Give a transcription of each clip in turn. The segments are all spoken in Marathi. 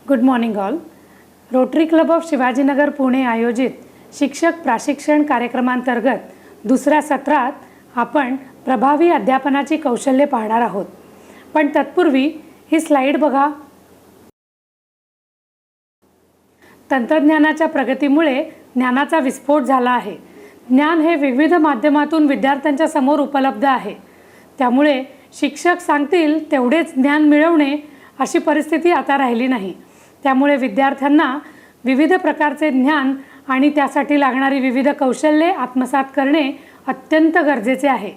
Good morning all. Rotary club of Shivajinagar Pune आयोजित शिक्षक प्रशिक्षण कार्यक्रमांतर्गत दुसऱ्या सत्रात आपण प्रभावी अध्यापनाची कौशल्ये पाहणार आहोत. पण तत्पूर्वी ही स्लाइड बघा. तंत्रज्ञानाच्या प्रगतीमुळे ज्ञानाचा विस्फोट झाला आहे. ज्ञान हे विविध माध्यमातून विद्यार्थ्यांच्या समोर उपलब्ध आहे. त्यामुळे शिक्षक सांगतील तेवढेच ज्ञान मिळवणे अशी परिस्थिती आता राहिली नाही. त्यामुळे विद्यार्थ्यांना विविध प्रकारचे ज्ञान आणि त्यासाठी लागणारी विविध कौशल्ये आत्मसात करणे अत्यंत गरजेचे आहे.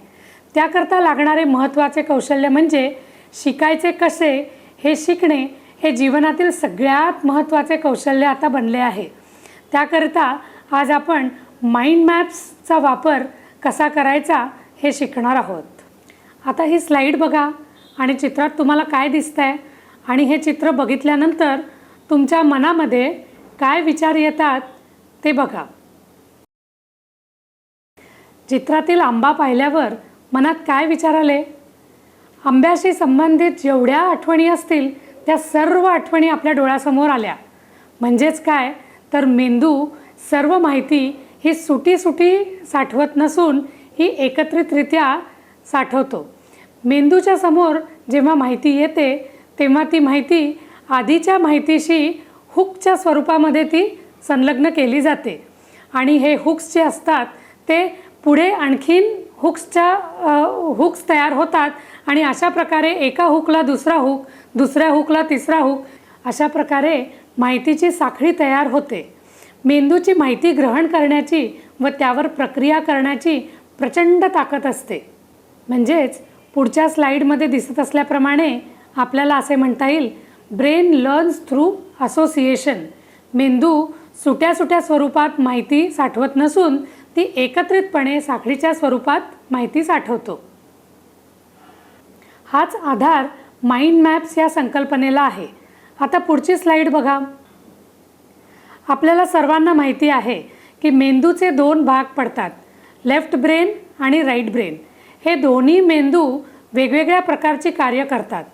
त्याकरता लागणारे महत्त्वाचे कौशल्य म्हणजे शिकायचे कसे हे शिकणे हे जीवनातील सगळ्यात महत्त्वाचे कौशल्य आता बनले आहे. त्याकरता आज आपण माइंड मॅप्सचा वापर कसा करायचा हे शिकणार आहोत. आता ही स्लाइड बघा आणि चित्रात तुम्हाला काय दिसतंय आणि हे चित्र बघितल्यानंतर तुमच्या मनामध्ये काय विचार येतात ते बघा. चित्रातील आंबा पाहिल्यावर मनात काय विचार आले? आंब्याशी संबंधित जेवढ्या आठवणी असतील त्या सर्व आठवणी आपल्या डोळ्यासमोर आल्या. म्हणजेच काय तर मेंदू सर्व माहिती ही सुटी साठवत नसून ही एकत्रितरित्या साठवतो. मेंदूच्या समोर जेव्हा माहिती येते तेव्हा ती माहिती आधीच्या माहितीशी हुकच्या स्वरूपामध्ये ती संलग्न केली जाते आणि हे हुक्स जे असतात ते पुढे आणखीन हुक्स तयार होतात आणि अशा प्रकारे एका हुकला दुसरा हुक, दुसऱ्या हुकला तिसरा हुक, अशा प्रकारे माहितीची साखळी तयार होते. मेंदूची माहिती ग्रहण करण्याची व त्यावर प्रक्रिया करण्याची प्रचंड ताकद असते. म्हणजेच पुढच्या स्लाइडमध्ये दिसत असल्याप्रमाणे आपल्याला असे म्हणता येईल, ब्रेन लर्न्स थ्रू असोसिएशन. मेंदू सुट्या स्वरूपात माहिती साठवत नसून ती एकत्रितपणे साखळीच्या स्वरूपात माहिती साठवतो. हाच आधार माइंड मॅप्स या संकल्पनेला आहे. आता पुढची स्लाइड बघा. आपल्याला सर्वांना माहिती आहे की मेंदूचे दोन भाग पडतात, लेफ्ट ब्रेन आणि राईट ब्रेन. हे दोन्ही मेंदू वेगवेगळ्या प्रकारची कार्य करतात.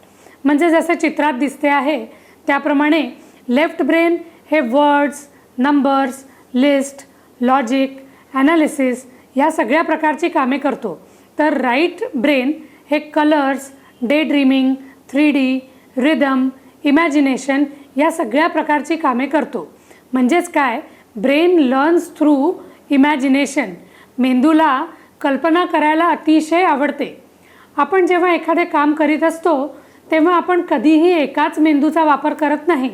म्हणजे जसे चित्रात दिसते आहे त्याप्रमाणे लेफ्ट ब्रेन हे words, numbers, list, logic, analysis या सगळ्या प्रकारची कामे करतो. तर राईट ब्रेन हे colours, day dreaming, 3D, rhythm, imagination या सगळ्या प्रकारची कामे करतो. म्हणजेच काय, ब्रेन लर्न्स थ्रू इमॅजिनेशन. मेंदूला कल्पना करायला अतिशय आवडते. आपण जेव्हा एखादे काम करीत असतो तेव्हा आपण कधीही एकाच मेंदूचा वापर करत नाही.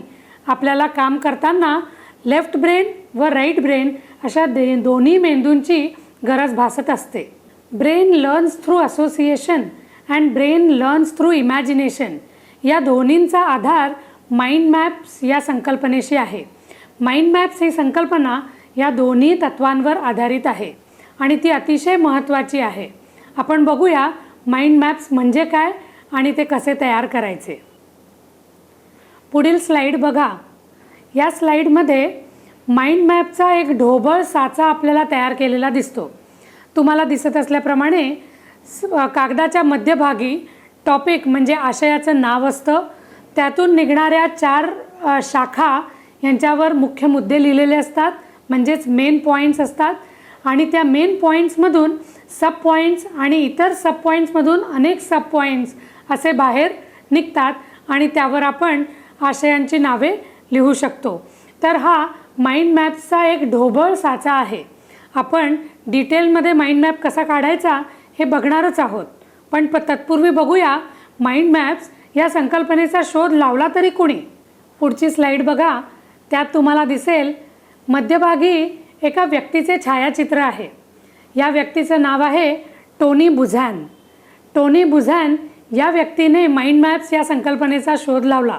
आपल्याला काम करताना लेफ्ट ब्रेन व राईट ब्रेन अशा दोन्ही मेंदूंची गरज भासत असते. Brain learns through association and brain learns through imagination या दोन्हींचा आधार माइंड मॅप्स या संकल्पनेशी आहे. माइंड मॅप्स ही संकल्पना या दोन्ही तत्वांवर आधारित आहे आणि ती अतिशय महत्त्वाची आहे. आपण बघूया माइंड मॅप्स म्हणजे काय आणि ते कसे तयार करायचे. पुढील स्लाइड बघा. या स्लाइडमध्ये माइंड मॅपचा एक ढोबळ साचा आपल्याला तयार केलेला दिसतो. तुम्हाला दिसत असल्याप्रमाणे कागदाच्या मध्यभागी टॉपिक म्हणजे आशयाचं नाव असतं. त्यातून निघणाऱ्या 4 शाखा यांच्यावर मुख्य मुद्दे लिहिलेले असतात, म्हणजेच मेन पॉईंट्स असतात. आणि त्या मेन पॉईंट्समधून सब पॉईंट्स आणि इतर सब पॉईंट्समधून अनेक सब पॉईंट्स असे बाहेर निघतात आणि त्यावर आपण आशयांची नावे लिहू शकतो. तर हा माइंड मॅप्सचा एक ढोबळ साचा आहे. आपण डिटेलमध्ये माइंड मॅप कसा काढायचा हे बघणारच आहोत. पण तत्पूर्वी बघूया माइंड मॅप्स या संकल्पनेचा शोध लावला तरी कोणी. पुढची स्लाइड बघा. त्यात तुम्हाला दिसेल मध्यभागी एका व्यक्तीचे छायाचित्र आहे. या व्यक्तीचं नाव आहे टोनी बुझॅन. टोनी बुझॅन या व्यक्तीने माइंड मॅप्स या संकल्पनेचा शोध लावला.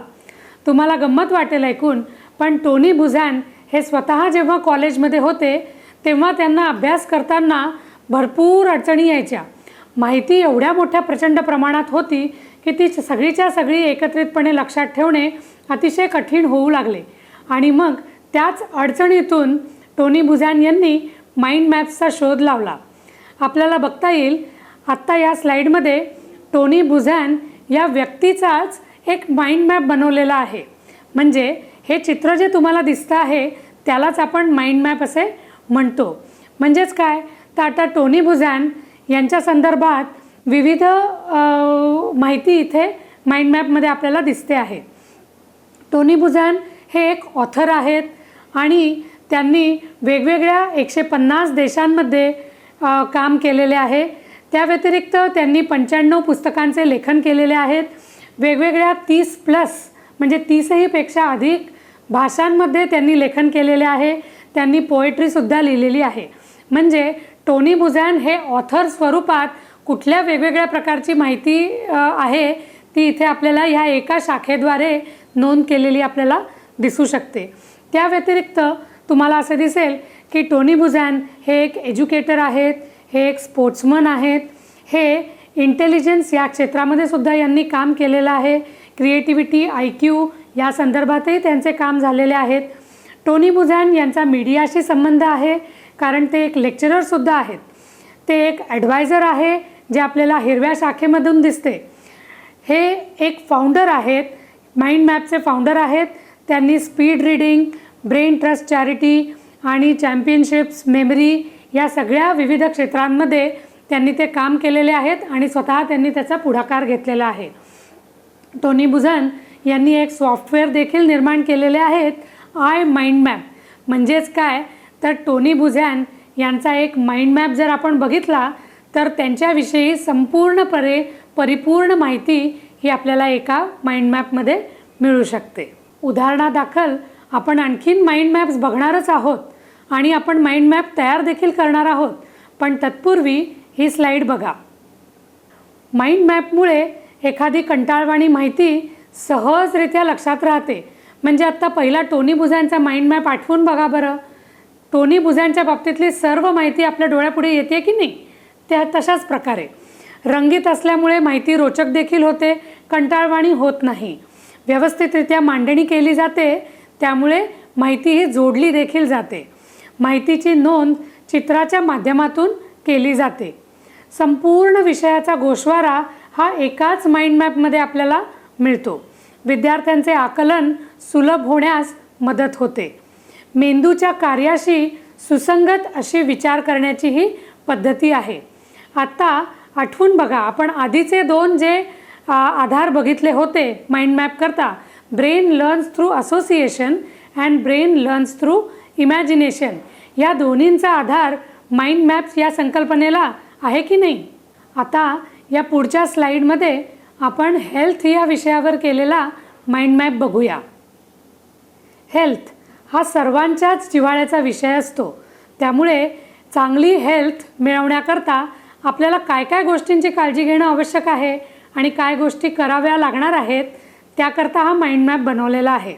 तुम्हाला गंमत वाटेल ऐकून, पण टोनी बुझॅन हे स्वतः जेव्हा कॉलेजमध्ये होते तेव्हा त्यांना अभ्यास करताना भरपूर अडचणी यायच्या. माहिती एवढ्या मोठ्या प्रचंड प्रमाणात होती की ती सगळीच्या सगळी एकत्रितपणे लक्षात ठेवणे अतिशय कठीण होऊ लागले. आणि मग त्याच अडचणीतून टोनी बुझॅन यांनी माइंड मॅप्सचा शोध लावला. आपल्याला बघता येईल आत्ता या स्लाइडमध्ये टोनी बुझॅन या व्यक्तीचाच एक माइंड मॅप बनवलेला आहे. म्हणजे हे चित्र जे तुम्हाला दिसतं आहे त्यालाच आपण माइंड मॅप असे म्हणतो. म्हणजेच काय, तर आता टोनी बुझॅन यांच्या संदर्भात विविध माहिती इथे माइंड मॅपमध्ये आपल्याला दिसते आहे. टोनी बुझॅन हे एक ऑथर आहेत आणि त्यांनी वेगवेगळ्या 150 देशांमध्ये काम केलेले आहे. त्या व्यतिरिक्त त्यांनी 95 पुस्तकांचे लेखन केलेले आहेत. वेगवेगळ्या 30+ म्हणजे 30ही पेक्षा अधिक भाषांमध्ये त्यांनी लेखन केलेले आहे. त्यांनी पोएट्रीसुद्धा लिहिलेली आहे. म्हणजे टोनी बुझॅन हे ऑथर स्वरूपात कुठल्या वेगवेगळ्या प्रकारची माहिती आहे ती इथे आपल्याला ह्या एका शाखेद्वारे नोंद केलेली आपल्याला दिसू शकते. त्या व्यतिरिक्त तुम्हाला असे दिसेल की टोनी बुझॅन हे एक एज्युकेटर आहेत, हे एक स्पोर्ट्समन आहेत, हे इंटेलिजन्स या क्षेत्रामध्ये सुद्धा यांनी काम केलेलं आहे. क्रिएटिव्हिटी, IQ या संदर्भातही त्यांचे काम झालेले आहेत. टोनी बुझॅन यांचा मीडियाशी संबंध आहे कारण ते एक लेक्चररसुद्धा आहेत. ते एक ॲडवायझर आहे जे आपल्याला हिरव्या शाखेमधून दिसते. हे एक फाउंडर आहेत, माइंड मॅपचे फाउंडर आहेत. त्यांनी speed reading, brain trust charity आणि चॅम्पियनशिप्स, मेमरी या सगळ्या विविध क्षेत्रांमध्ये त्यांनी ते काम केलेले आहेत आणि स्वतः त्यांनी त्याचा पुढाकार घेतलेला आहे. टोनी बुझॅन यांनी एक सॉफ्टवेअर देखील निर्माण केलेले आहेत, आय माइंड मॅप. म्हणजेच काय, तर टोनी बुझॅन यांचा एक माइंड मॅप जर आपण बघितला तर त्यांच्याविषयी संपूर्णपणे परिपूर्ण माहिती ही आपल्याला एका माइंड मॅपमध्ये मिळू शकते. उदाहरणादाखल आपण आणखीन माइंड मॅप्स बघणारच आहोत आणि आपण माइंड मॅप तयार देखील करणार आहोत. पण तत्पूर्वी ही स्लाईड बघा. माइंड मॅपमुळे एखादी कंटाळवाणी माहिती सहजरित्या लक्षात राहते. म्हणजे आत्ता पहिला टोनी बुझॅनचा माइंड मॅप आठवून बघा बरं. टोनी बुझॅनच्या बाबतीतली सर्व माहिती आपल्या डोळ्यापुढे येते की नाही, त्या तशाच प्रकारे रंगीत असल्यामुळे माहिती रोचक देखील होते, कंटाळवाणी होत नाही. व्यवस्थितरित्या मांडणी केली जाते, त्यामुळे माहिती ही जोडली देखील जाते. माहितीची नोंद चित्राच्या माध्यमातून केली जाते. संपूर्ण विषयाचा गोषवारा हा एकाच माइंड मॅपमध्ये आपल्याला मिळतो. विद्यार्थ्यांचे आकलन सुलभ होण्यास मदत होते. मेंदूच्या कार्याशी सुसंगत अशी विचार करण्याची ही पद्धती आहे. आता आठवून बघा, आपण आधीचे 2 जे आधार बघितले होते माइंड मॅप करता, brain learns through association and brain learns through imagination. या दोन्हींचा आधार माइंड मॅप्स या संकल्पनेला आहे की नाही. आता या पुढच्या स्लाईडमध्ये आपण हेल्थ या विषयावर केलेला माइंड मॅप बघूया. हेल्थ हा सर्वांच्याच जिव्हाळ्याचा विषय असतो. त्यामुळे चांगली हेल्थ मिळवण्याकरता आपल्याला काय काय गोष्टींची काळजी घेणं आवश्यक आहे आणि काय गोष्टी कराव्या लागणार आहेत त्याकरता हा माइंड मॅप बनवलेला आहे.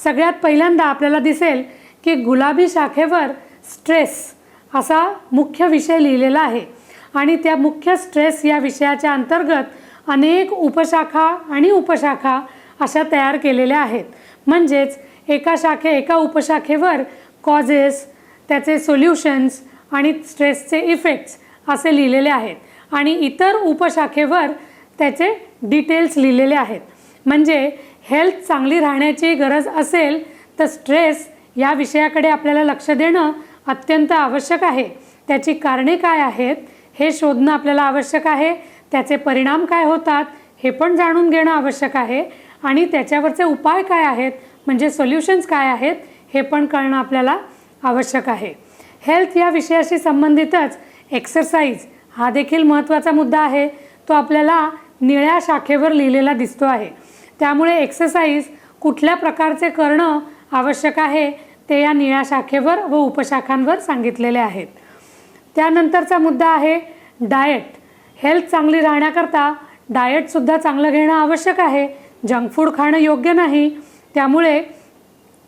सगळ्यात पहिल्यांदा आपल्याला दिसेल की गुलाबी शाखेवर स्ट्रेस असा मुख्य विषय लिहिलेला आहे आणि त्या मुख्य स्ट्रेस या विषयाच्या अंतर्गत अनेक उपशाखा आणि उपशाखा अशा तयार केलेल्या आहेत. म्हणजेच एका उपशाखेवर कॉजेस, त्याचे सोल्युशन्स आणि स्ट्रेसचे इफेक्ट्स असे लिहिलेले आहेत आणि इतर उपशाखेवर त्याचे डिटेल्स लिहिलेले आहेत. म्हणजे हेल्थ चांगली राहण्याची गरज असेल तर स्ट्रेस या विषयाकडे आपल्याला लक्ष देणं अत्यंत आवश्यक आहे. त्याची कारणे काय आहेत हे शोधणं आपल्याला आवश्यक आहे. त्याचे परिणाम काय होतात हे पण जाणून घेणं आवश्यक आहे आणि त्याच्यावरचे उपाय काय आहेत म्हणजे सोल्युशन्स काय आहेत हे पण कळणं आपल्याला आवश्यक आहे. हेल्थ या विषयाशी संबंधितच एक्सरसाइज हा देखील महत्त्वाचा मुद्दा आहे. तो आपल्याला निळ्या शाखेवर लिहिलेला दिसतो आहे. त्यामुळे एक्सरसाइज कुठल्या प्रकारचे करणं आवश्यक आहे ते या निळ्या शाखेवर व उपशाखांवर सांगितलेले आहेत. त्यानंतरचा मुद्दा आहे डाएट. हेल्थ चांगली राहण्याकरता डाएटसुद्धा चांगलं घेणं आवश्यक आहे. जंक फूड खाणं योग्य नाही. त्यामुळे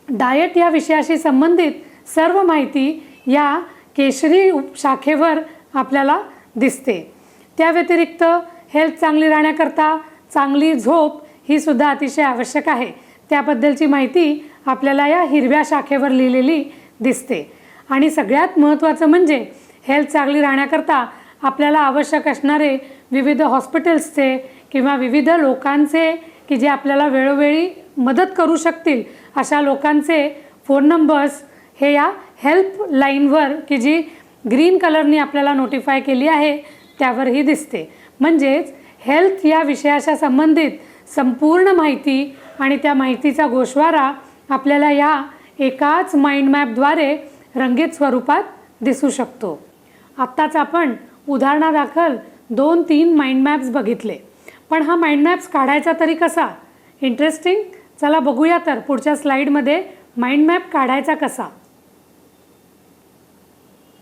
डाएट या विषयाशी संबंधित सर्व माहिती या केशरी शाखेवर आपल्याला दिसते. त्या व्यतिरिक्त हेल्थ चांगली राहण्याकरता चांगली झोप ही सुद्धा अतिशय आवश्यक आहे. त्याबद्दलची माहिती आपल्याला या हिरव्या शाखेवर लिहिलेली दिसते. आणि सगळ्यात महत्त्वाचं म्हणजे हेल्थ चांगली राहण्याकरता आपल्याला आवश्यक असणारे विविध हॉस्पिटल्सचे किंवा विविध लोकांचे की जे आपल्याला वेळोवेळी मदत करू शकतील अशा लोकांचे फोन नंबर्स हे या हेल्पलाईनवर की जी ग्रीन कलरनी आपल्याला नोटिफाय केली आहे त्यावरही दिसते. म्हणजेच हेल्थ या विषयाच्या संबंधित संपूर्ण माहिती आणि त्या माहितीचा गोषवारा आपल्याला या एकाच माइंड मॅपद्वारे रंगीत स्वरूपात दिसू शकतो. आत्ताच आपण उदाहरणादाखल 2-3 माइंड मॅप्स बघितले, पण हा माइंड मॅप्स काढायचा तरी कसा? इंटरेस्टिंग. चला बघूया तर पुढच्या स्लाईडमध्ये माइंड मॅप काढायचा कसा.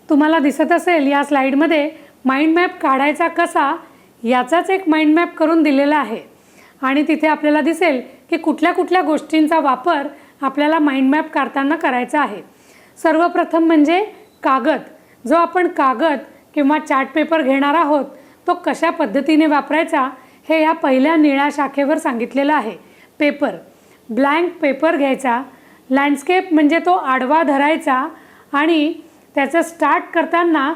तुम्हाला दिसत असेल या स्लाईडमध्ये माइंड मॅप काढायचा कसा याचाच एक माइंड मॅप करून दिलेला आहे आणि तिथे आपल्याला दिसेल की कुठल्या कुठल्या गोष्टींचा वापर आपल्याला माइंड मॅप काढताना करायचा आहे. सर्वप्रथम म्हणजे कागद. जो आपण कागद किंवा चार्ट पेपर घेणार आहोत तो कशा पद्धतीने वापरायचा हे या पहिल्या निळ्या शाखेवर सांगितलेलं आहे. पेपर, ब्लँक पेपर घ्यायचा. लँडस्केप म्हणजे तो आडवा धरायचा आणि त्याचं स्टार्ट करताना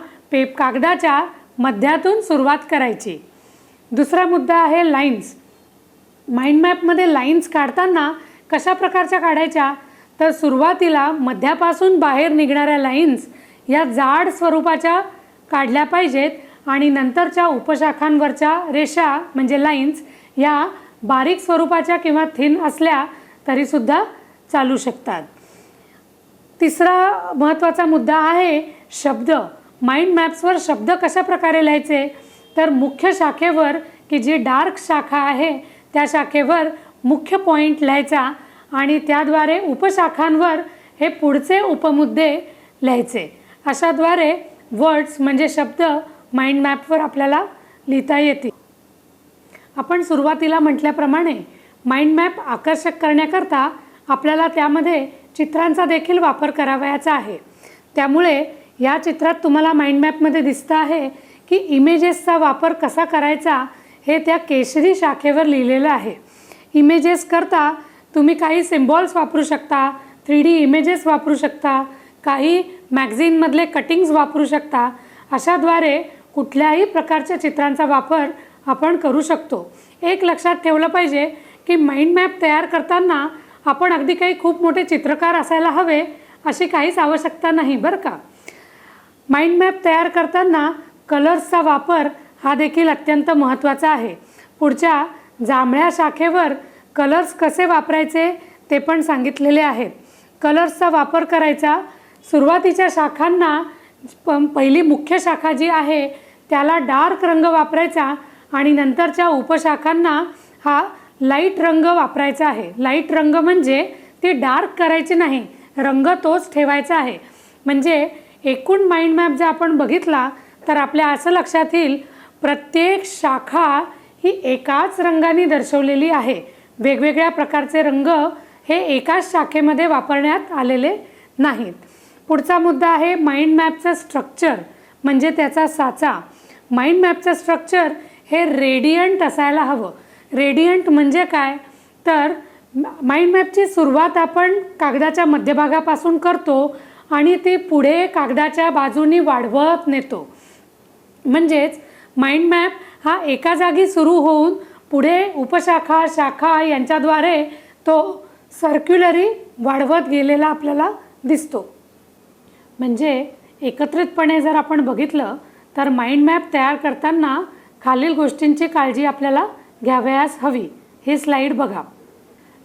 कागदाच्या मध्यातून सुरुवात करायची. दुसरा मुद्दा आहे लाईन्स. माइंड मॅपमध्ये लाईन्स काढताना कशा प्रकारच्या काढायच्या? तर सुरुवातीला मध्यापासून बाहेर निघणाऱ्या लाईन्स या जाड स्वरूपाच्या काढल्या पाहिजेत आणि नंतरच्या उपशाखांवरच्या रेषा म्हणजे लाईन्स या बारीक स्वरूपाच्या किंवा थिन असल्या तरीसुद्धा चालू शकतात. तिसरा महत्त्वाचा मुद्दा आहे शब्द. माइंड मॅप्सवर शब्द कशा प्रकारे लिहायचे? तर मुख्य शाखेवर की जी डार्क शाखा आहे त्या शाखेवर मुख्य पॉईंट लिहायचा आणि त्याद्वारे उपशाखांवर हे पुढचे उपमुद्दे लिहायचे. अशाद्वारे वर्ड्स म्हणजे शब्द माइंड मॅपवर आपल्याला लिहिता येतील. आपण सुरुवातीला म्हटल्याप्रमाणे माइंड मॅप आकर्षक करण्याकरता आपल्याला त्यामध्ये चित्रांचा देखील वापर करावयाचा आहे. त्यामुळे या चित्रात तुम्हाला माइंड मॅपमध्ये दिसतं आहे की इमेजेसचा वापर कसा करायचा हे त्या केशरी शाखेवर लिहिलेलं आहे. इमेजेस करता तुम्ही काही सिम्बॉल्स वापरू शकता, 3D इमेजेस वापरू शकता, काही मॅगझिनमधले कटिंग्स वापरू शकता. अशाद्वारे कुठल्याही प्रकारच्या चित्रांचा वापर आपण करू शकतो. एक लक्षात ठेवलं पाहिजे की माइंड मॅप तयार करताना आपण अगदी काही खूप मोठे चित्रकार असायला हवे अशी काहीच आवश्यकता नाही बरं का. माइंड मॅप तयार करताना कलर्सचा वापर हा देखील अत्यंत महत्त्वाचा आहे. पुढच्या जांभळ्या शाखेवर कलर्स कसे वापरायचे ते पण सांगितलेले आहेत. कलर्सचा वापर करायचा. सुरुवातीच्या शाखांना पहिली मुख्य शाखा जी आहे त्याला डार्क रंग वापरायचा आणि नंतरच्या उपशाखांना हा लाईट रंग वापरायचा आहे. लाईट रंग म्हणजे ती डार्क करायची नाही, रंग तोच ठेवायचा आहे. म्हणजे एकूण माइंड मॅप जर आपण बघितला तर आपल्या असं लक्षात येईल प्रत्येक शाखा ही एकाच रंगाने दर्शवलेली आहे. वेगवेगळ्या प्रकारचे रंग हे एकाच शाखेमध्ये वापरण्यात आलेले नाहीत. पुढचा मुद्दा आहे माइंड मॅपचं स्ट्रक्चर म्हणजे त्याचा साचा. माइंड मॅपचं स्ट्रक्चर हे रेडियंट असायला हवं. रेडियंट म्हणजे काय? तर माइंड मॅपची सुरुवात आपण कागदाच्या मध्यभागापासून करतो आणि ती पुढे कागदाच्या बाजूनी वाढवत नेतो. म्हणजेच माइंड मॅप हा एका जागी सुरू होऊन पुढे उपशाखा शाखा यांच्याद्वारे तो सर्क्युलरी वाढवत गेलेला आपल्याला दिसतो. म्हणजे एकत्रितपणे जर आपण बघितलं तर माइंड मॅप तयार करताना खालील गोष्टींची काळजी आपल्याला घ्यावयास हवी. ही स्लाईड बघा.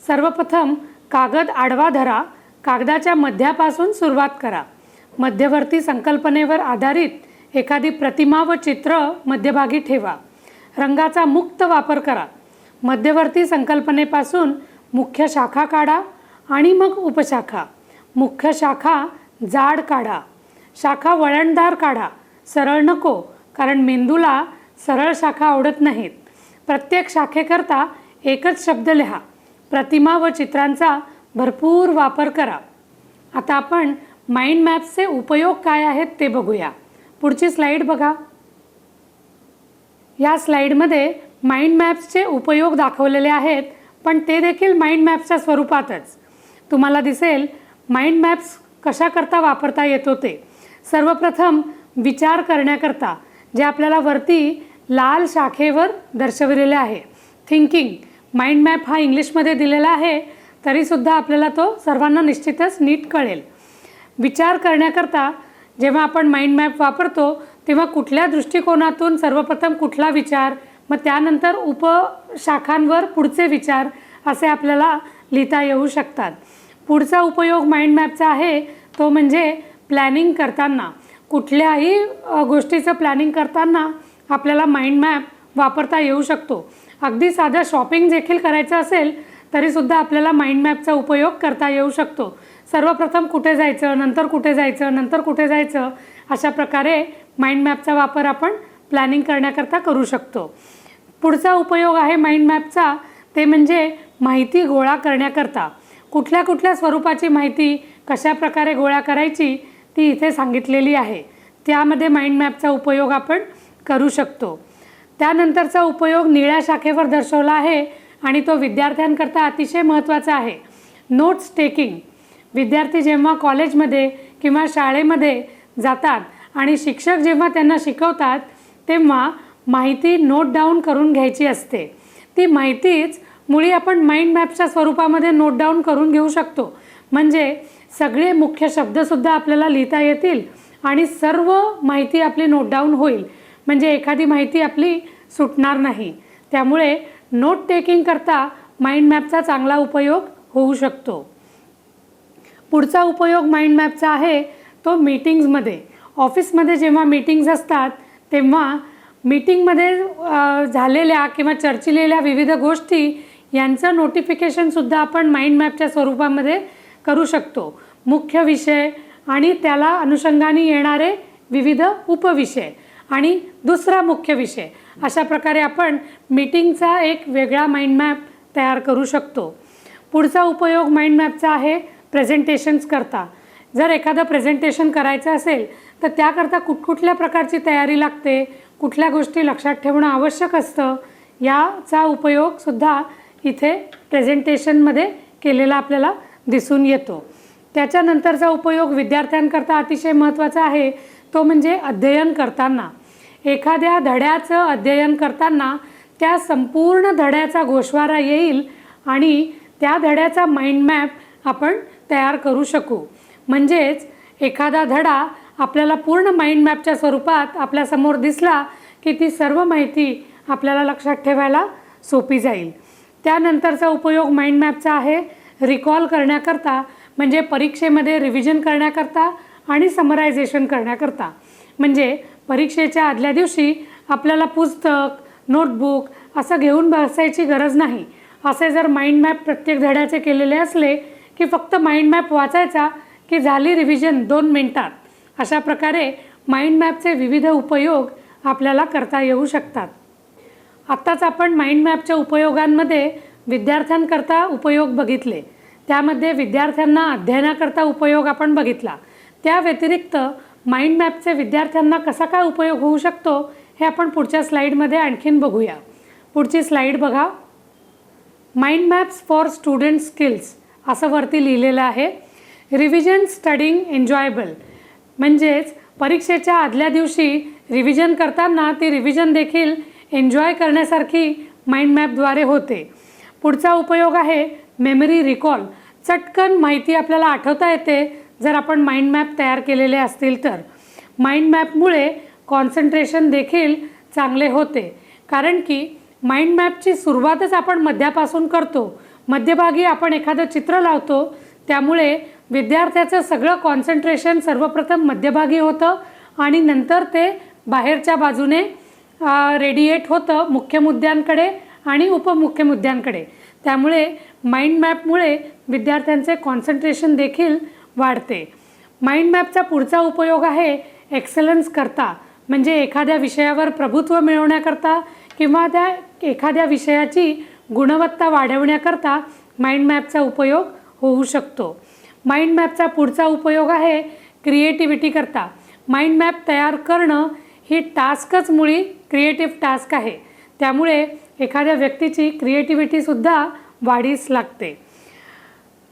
सर्वप्रथम कागद आडवा धरा. कागदाच्या मध्यापासून सुरुवात करा. मध्यवर्ती संकल्पनेवर आधारित एखादी प्रतिमा व चित्र मध्यभागी ठेवा. रंगाचा मुक्त वापर करा. मध्यवर्ती संकल्पनेपासून मुख्य शाखा काढा आणि मग उपशाखा. मुख्य शाखा जाड काढा. शाखा वळणदार काढा. सरळ नको, कारण मेंदूला सरळ शाखा आवडत नाहीत. प्रत्येक शाखेकरता एकच शब्द लिहा. प्रतिमा व चित्रांचा भरपूर वापर करा. आता आपण माइंड मॅप्सचे उपयोग काय आहेत ते बघूया. पुढची स्लाईड बघा. या स्लाईडमध्ये माइंड मॅप्सचे उपयोग दाखवलेले आहेत, पण ते देखील माइंड मॅप्सच्या स्वरूपातच. तुम्हाला दिसेल माइंड मॅप्स कशाकरता वापरता येतो ते. सर्वप्रथम विचार करण्याकरता, जे आपल्याला वरती लाल शाखेवर दर्शविलेले आहे. थिंकिंग. माइंड मॅप हा इंग्लिशमध्ये दिलेला आहे तरीसुद्धा आपल्याला तो सर्वांना निश्चितच नीट कळेल. विचार करण्याकरता जेव्हा आपण माइंड मॅप वापरतो तेव्हा कुठल्या दृष्टिकोनातून सर्वप्रथम कुठला विचार, मग त्यानंतर उपशाखांवर पुढचे विचार असे आपल्याला लिहिता येऊ शकतात. पुढचा उपयोग माइंड मॅपचा आहे तो म्हणजे प्लॅनिंग करताना. कुठल्याही गोष्टीचं प्लॅनिंग करताना आपल्याला माइंड मॅप वापरता येऊ शकतो. अगदी साधं शॉपिंग देखील करायचं असेल तरीसुद्धा आपल्याला माइंड मॅपचा उपयोग करता येऊ शकतो. सर्वप्रथम कुठे जायचं, नंतर कुठे जायचं, नंतर कुठे जायचं, अशा प्रकारे माइंड मॅपचा वापर आपण प्लॅनिंग करण्याकरता करू शकतो. पुढचा उपयोग आहे माइंड मॅपचा ते म्हणजे माहिती गोळा करण्याकरता. कुठल्या कुठल्या स्वरूपाची माहिती कशा प्रकारे गोळा करायची ती इथे सांगितलेली आहे. त्यामध्ये माइंड मॅपचा उपयोग आपण करू शकतो. त्यानंतरचा उपयोग निळ्या शाखेवर दर्शवला आहे आणि तो विद्यार्थ्यांकरता अतिशय महत्त्वाचा आहे. Notes taking. विद्यार्थी जेव्हा कॉलेजमध्ये किंवा शाळेमध्ये जातात आणि शिक्षक जेव्हा त्यांना शिकवतात तेव्हा माहिती नोट डाऊन करून घ्यायची असते. ती माहितीच मुळी आपण माइंड मॅपच्या स्वरूपामध्ये नोट डाऊन करून घेऊ शकतो. म्हणजे सगळे मुख्य शब्दसुद्धा आपल्याला लिहिता येतील आणि सर्व माहिती आपली नोट डाऊन होईल. म्हणजे एखादी माहिती आपली सुटणार नाही. त्यामुळे नोट टेकिंग करता माइंड मॅपचा चांगला उपयोग होऊ शकतो. पुढचा उपयोग माइंड मॅपचा आहे तो मीटिंग्समध्ये. ऑफिसमध्ये जेव्हा मीटिंग्स असतात तेव्हा मीटिंगमध्ये झालेल्या किंवा चर्चिलेल्या विविध गोष्टी यांचं नोटिफिकेशनसुद्धा आपण माइंड मॅपच्या स्वरूपामध्ये करू शकतो. मुख्य विषय आणि त्याला अनुषंगाने येणारे विविध उपविषय आणि दुसरा मुख्य विषय अशा प्रकारे आपण मीटिंगचा एक वेगळा माइंड मॅप तयार करू शकतो. पुढचा उपयोग माइंड मॅपचा आहे प्रेझेंटेशन्स करता. जर एखादं प्रेझेंटेशन करायचं असेल तर त्याकरता कुठकुठल्या प्रकारची तयारी लागते, कुठल्या गोष्टी लक्षात ठेवणं आवश्यक असतं, याचा उपयोगसुद्धा इथे प्रेझेंटेशनमध्ये केलेला आपल्याला दिसून येतो. त्याच्यानंतरचा उपयोग विद्यार्थ्यांकरता अतिशय महत्त्वाचा आहे तो म्हणजे अध्ययन करताना. एखाद्या धड्याचं अध्ययन करताना त्या संपूर्ण धड्याचा गोषवारा येईल आणि त्या धड्याचा माइंड मॅप आपण तयार करू शकू. म्हणजेच एखादा धडा आपल्याला पूर्ण माइंड मॅपच्या स्वरूपात आपल्यासमोर दिसला की ती सर्व माहिती आपल्याला लक्षात ठेवायला सोपी जाईल. त्यानंतरचा उपयोग माइंड मॅपचा आहे रिकॉल करण्याकरता. म्हणजे परीक्षेमध्ये रिव्हिजन करण्याकरता आणि समरायझेशन करण्याकरता. म्हणजे परीक्षेच्या आदल्या दिवशी आपल्याला पुस्तक, नोटबुक असं घेऊन बसायची गरज नाही. असे जर माइंड मॅप प्रत्येक धड्याचे केलेले असले की फक्त माइंड मॅप वाचायचा की झाली रिव्हिजन 2 मिनिटात. अशा प्रकारे माइंड मॅपचे विविध उपयोग आपल्याला करता येऊ शकतात. आत्ताच आपण माइंड मॅपच्या उपयोगांमध्ये विद्यार्थ्यांकरता उपयोग बघितले. त्यामध्ये विद्यार्थ्यांना अध्ययनाकरता उपयोग आपण बघितला. त्या व्यतिरिक्त माइंड मॅपचे विद्यार्थ्यांना कसा काय उपयोग होऊ शकतो हे आपण पुढच्या स्लाईडमध्ये आणखीन बघूया. पुढची स्लाईड बघा. Mind maps for student skills असं वरती लिहिलेलं आहे. Revision studying enjoyable. म्हणजेच परीक्षेच्या आदल्या दिवशी रिव्हिजन करताना ती रिव्हिजन देखील एन्जॉय करण्यासारखी माइंड मॅपद्वारे होते. पुढचा उपयोग आहे मेमरी रिकॉल. चटकन माहिती आपल्याला आठवता येते जर आपण माइंड मॅप तयार केलेले असतील तर. माइंड मॅपमुळे कॉन्सन्ट्रेशन देखील चांगले होते. कारण की माइंड मॅपची सुरुवातच आपण मध्यापासून करतो. मध्यभागी आपण एखादं चित्र लावतो. त्यामुळे विद्यार्थ्याचं सगळं कॉन्सन्ट्रेशन सर्वप्रथम मध्यभागी होतं आणि नंतर ते बाहेरच्या बाजूने रेडिएट होतं मुख्य मुद्द्यांकडे आणि उपमुख्य मुद्द्यांकडे. त्यामुळे माइंड मॅपमुळे विद्यार्थ्यांचे कॉन्सन्ट्रेशन देखील वाढते. माइंड मॅपचा पुढचा उपयोग आहे एक्सलन्स करता. म्हणजे एखाद्या विषयावर प्रभुत्व मिळवण्याकरता किंवा त्या एखाद्या विषयाची गुणवत्ता वाढवण्याकरता माइंड मॅपचा उपयोग होऊ शकतो. माइंड मॅपचा पुढचा उपयोग आहे क्रिएटिव्हिटी करता. माइंड मॅप तयार करणं ही टास्कच मुळी क्रिएटिव्ह टास्क आहे. त्यामुळे एखाद्या व्यक्तीची क्रिएटिव्हिटीसुद्धा वाढीस लागते.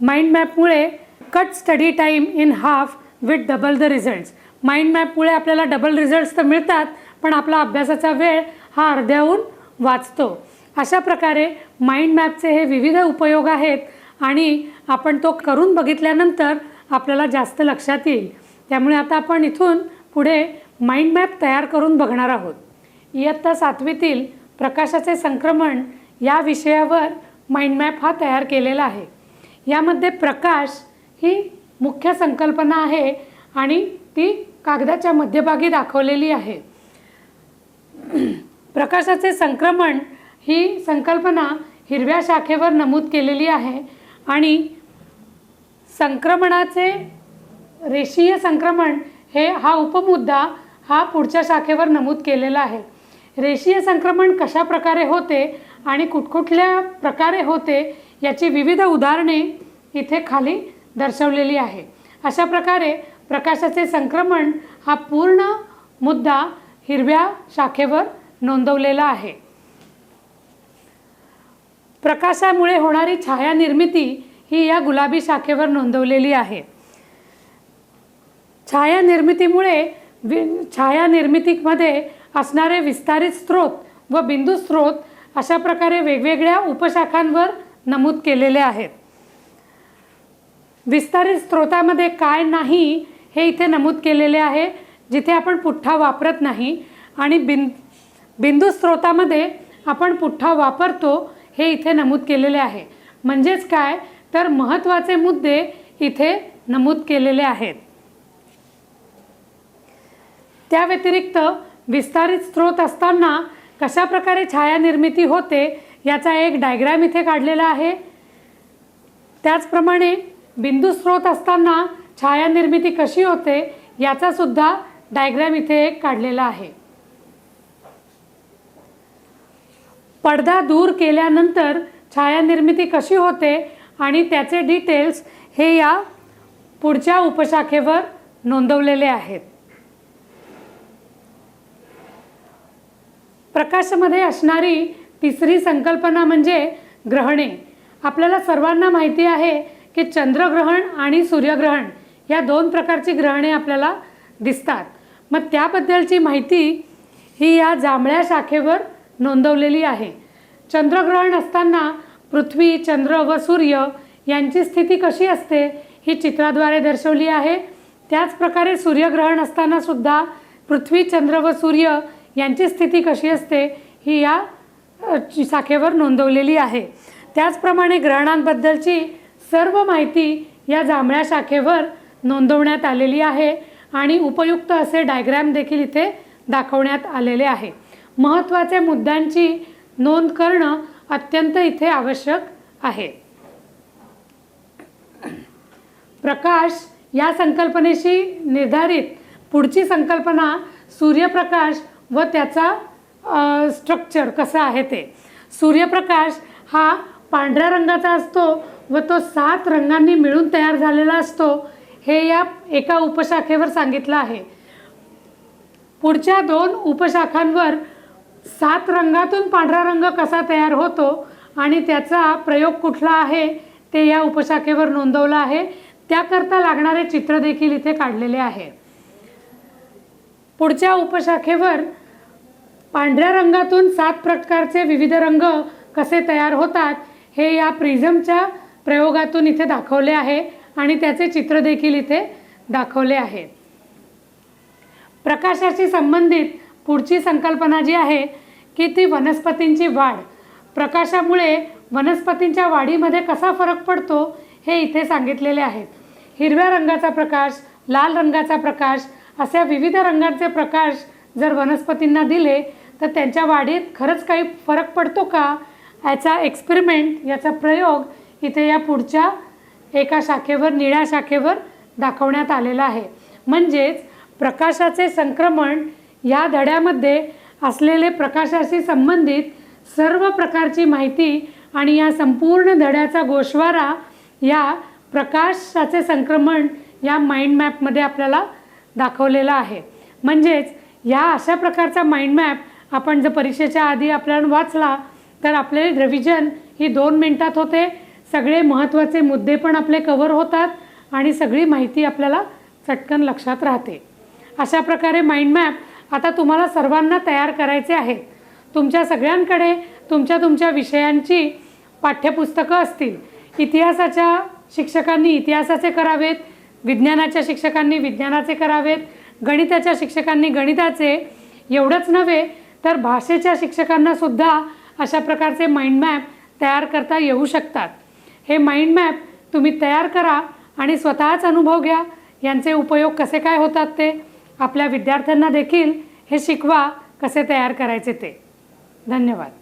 माइंड मॅपमुळे cut study time in half with double the results. Mind मॅपमुळे आपल्याला डबल रिझल्ट्स तर मिळतात पण आपला अभ्यासाचा वेळ हा अर्ध्याहून वाचतो. अशा प्रकारे माइंड मॅपचे हे विविध उपयोग आहेत आणि आपण तो करून बघितल्यानंतर आपल्याला जास्त लक्षात येईल. त्यामुळे आता आपण इथून पुढे माइंड मॅप तयार करून बघणार आहोत. इयत्ता 7वीतील प्रकाशाचे संक्रमण या विषयावर माइंड मॅप हा तयार केलेला आहे. यामध्ये प्रकाश ही मुख्य संकल्पना आहे आणि ती कागदाच्या मध्यभागी दाखवलेली आहे. प्रकाशाचे संक्रमण ही संकल्पना हिरव्या शाखेवर नमूद केलेली आहे आणि संक्रमणाचे रेषीय संक्रमण हा उपमुद्दा हा पुढच्या शाखेवर नमूद केलेला आहे. रेषीय संक्रमण कशा प्रकारे होते आणि कुठकुठल्या प्रकारे होते याची विविध उदाहरणे इथे खाली दर्शवलेली आहे. अशा प्रकारे प्रकाशाचे संक्रमण हा पूर्ण मुद्दा हिरव्या शाखेवर नोंदवलेला आहे. प्रकाशामुळे होणारी छाया निर्मिती ही या गुलाबी शाखेवर नोंदवलेली आहे. छाया निर्मितीमध्ये असणारे विस्तारित स्रोत व बिंदू स्रोत अशा प्रकारे वेगवेगळ्या उपशाखांवर नमूद केलेले आहेत. विस्तारित स्रोतामध्ये काय नाही हे इथे नमूद केलेले आहे, जिथे आपण पुठ्ठा वापरत नाही, आणि बिंदू स्रोतामध्ये आपण पुठ्ठा वापरतो हे इथे नमूद केलेले आहे. म्हणजेच काय तर महत्त्वाचे मुद्दे इथे नमूद केलेले आहेत. त्या व्यतिरिक्त विस्तारित स्रोत असताना कशा प्रकारे छाया निर्मिती होते याचा एक डायग्राम इथे काढलेला आहे. त्याचप्रमाणे बिंदू स्रोत असताना छाया निर्मिती कशी होते याचा सुद्धा डायग्राम इथे एक काढलेला आहे. पडदा दूर केल्यानंतर छाया निर्मिती कशी होते आणि त्याचे डिटेल्स हे या पुढच्या उपशाखेवर नोंदवलेले आहेत. प्रकाशामध्ये असणारी तिसरी संकल्पना म्हणजे ग्रहणे. आपल्याला सर्वांना माहिती आहे की चंद्रग्रहण आणि सूर्यग्रहण या दोन प्रकारची ग्रहणे आपल्याला दिसतात. मग त्याबद्दलची माहिती ही या जांभळ्या शाखेवर नोंदवलेली आहे. चंद्रग्रहण असताना पृथ्वी, चंद्र व सूर्य यांची स्थिती कशी असते ही चित्राद्वारे दर्शवली आहे. त्याचप्रकारे सूर्यग्रहण असताना सुद्धा पृथ्वी, चंद्र व सूर्य यांची स्थिती कशी असते ही या शाखेवर नोंदवलेली आहे. त्याचप्रमाणे ग्रहणांबद्दलची सर्व माहिती या जांभळ्या शाखेवर नोंदवण्यात आलेली आहे आणि उपयुक्त असे डायग्राम देखील इथे दाखवण्यात आलेले आहे. महत्त्वाच्या मुद्द्यांची नोंद करणं अत्यंत इथे आवश्यक आहे. प्रकाश या संकल्पनेशी निर्धारित पुढची संकल्पना सूर्यप्रकाश व त्याचा स्ट्रक्चर कसं आहे ते. सूर्यप्रकाश हा पांढऱ्या रंगाचा असतो व तो 7 रंगांनी मिळून तयार झालेला असतो हे या एका उपशाखेवर सांगितलं आहे. पुढच्या 2 उपशाखांवर 7 रंगातून पांढरा रंग कसा तयार होतो आणि त्याचा प्रयोग कुठला आहे ते या उपशाखेवर नोंदवलं आहे. त्याकरता लागणारे चित्र देखील इथे काढलेले आहे. पुढच्या उपशाखेवर पांढऱ्या रंगातून 7 प्रकारचे विविध रंग कसे तयार होतात हे या प्रिझमच्या प्रयोगातून इथे दाखवले आहे आणि त्याचे चित्र देखील इथे दाखवले आहे. प्रकाशाशी संबंधित पुढची संकल्पना जी आहे की ती वनस्पतींची वाढ. प्रकाशामुळे वनस्पतींच्या वाढीमध्ये कसा फरक पडतो हे इथे सांगितलेले आहेत. हिरव्या रंगाचा प्रकाश, लाल रंगाचा प्रकाश अशा विविध रंगांचे प्रकाश जर वनस्पतींना दिले तर त्यांच्या वाढीत खरंच काही फरक पडतो का याचा एक्सपेरिमेंट, याचा प्रयोग इथे या पुढच्या एका शाखेवर, निळ्या शाखेवर दाखवण्यात आलेला आहे. म्हणजेच प्रकाशाचे संक्रमण या धड्यामध्ये असलेले प्रकाशाशी संबंधित सर्व प्रकारची माहिती आणि या संपूर्ण धड्याचा गोषवारा या प्रकाशाचे संक्रमण या माइंड मॅपमध्ये आपल्याला दाखवलेला आहे. म्हणजेच या अशा प्रकारचा माइंड मॅप आपण जर परीक्षेच्या आधी आपल्याला वाचला तर आपले रिव्हिजन ही 2 मिनिटात होते. सगळे महत्त्वाचे मुद्दे पण आपले कव्हर होतात आणि सगळी माहिती आपल्याला चटकन लक्षात राहते. अशा प्रकारे माइंड मॅप आता तुम्हाला सर्वांना तयार करायचे आहेत. तुमच्या सगळ्यांकडे तुमच्या विषयांची पाठ्यपुस्तकं असतील. इतिहासाच्या शिक्षकांनी इतिहासाचे करावेत, विज्ञानाच्या शिक्षकांनी विज्ञानाचे करावेत, गणिताच्या शिक्षकांनी गणिताचे. एवढंच नव्हे तर भाषेच्या शिक्षकांना सुद्धा अशा प्रकारचे माइंड मॅप तयार करता येऊ शकतात. हे माइंड मॅप तुम्ही तयार करा आणि स्वतःच अनुभव घ्या. यांचे उपयोग कसे काय होतात ते आपल्या विद्यार्थ्यांना देखील हे शिकवा कसे तयार करायचे ते. धन्यवाद.